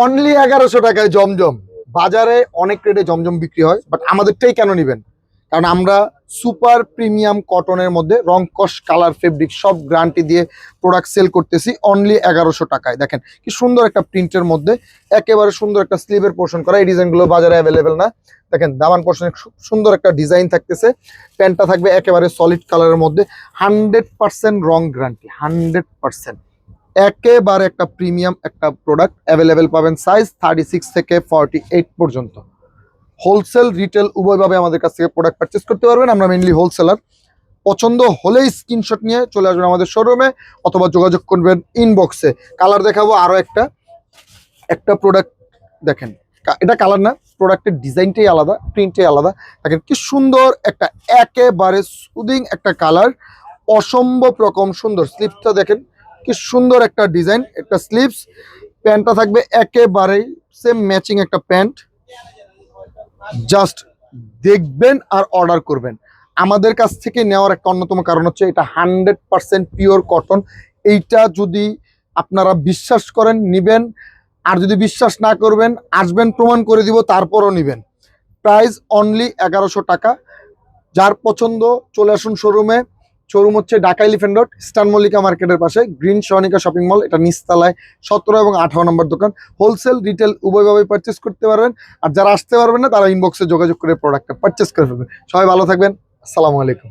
Only 1100 টাকায় জমজম। বাজারে অনেক রেটে জমজম বিক্রি হয়, বাট আমাদেরটাই কেন নিবেন? কারণ আমরা সুপার প্রিমিয়াম কটনের মধ্যে রংকশ কালার ফেব্রিক সব গ্যারান্টি দিয়ে প্রোডাক্ট সেল করতেছি অনলি 1100 টাকায়। দেখেন কি সুন্দর একটা প্রিন্টের মধ্যে একেবারে সুন্দর একটা স্লিভের পোর্শন করা। এই ডিজাইনগুলো বাজারে অ্যাভেলেবেল না। দেখেন দামান পোর্শনে খুব সুন্দর একটা ডিজাইন থাকতেছে। প্যান্টটা থাকবে একেবারে সলিড কালারের মধ্যে, 100% রং গ্যারান্টি, 100%। একেবারে একটা প্রিমিয়াম একটা প্রোডাক্ট অ্যাভেলেবেল পাবেন, সাইজ 36 থেকে 48 পর্যন্ত। হোলসেল রিটেল উভয়ভাবে আমাদের কাছ থেকে প্রোডাক্ট পারচেস করতে পারবেন। আমরা মেইনলি হোলসেলার। পছন্দ হলেই স্ক্রিনশট নিয়ে চলে আসবেন আমাদের শোরুমে অথবা যোগাযোগ করবেন ইনবক্সে। কালার দেখাবো আরো একটা একটা প্রোডাক্ট। দেখেন এটা কালার না, প্রোডাক্টের ডিজাইনটাই আলাদা, প্রিন্টটাই আলাদা। দেখেন কি সুন্দর একটা একেবারে সুদিং একটা কালার, অসম্ভব রকম সুন্দর। স্লিপসটা দেখেন কি সুন্দর একটা ডিজাইন, একটা স্লিপস। প্যান্টটা থাকবে একেবারেই সেম ম্যাচিং একটা প্যান্ট। জাস্ট দেখবেন আর অর্ডার করবেন। আমাদের কাছ থেকে নেওয়ার একটা অন্যতম কারণ হচ্ছে এটা 100% পিওর কটন। এইটা যদি আপনারা বিশ্বাস করেন নিবেন, আর যদি বিশ্বাস না করবেন আসবেন প্রমাণ করে দিব তারপরও নিবেন। প্রাইস অনলি 1100 টাকা। যার পছন্দ চলে আসুন শোরুমে। শোরুম হচ্ছে Dhaka elephant road, star Mallika মার্কেটের পাশে, গ্রিন সনিকা শপিং মল। এটা নিচতলায় 17 এবং 18 নম্বর দোকান। হোলসেল রিটেল উভয়ভাবে পারচেস করতে পারবেন। আর যারা আসতে পারবেন না তারা ইনবক্সে যোগাযোগ করে প্রোডাক্টটা পারচেস করে ফেলবেন। সবাই ভালো থাকবেন। আসসালামু আলাইকুম।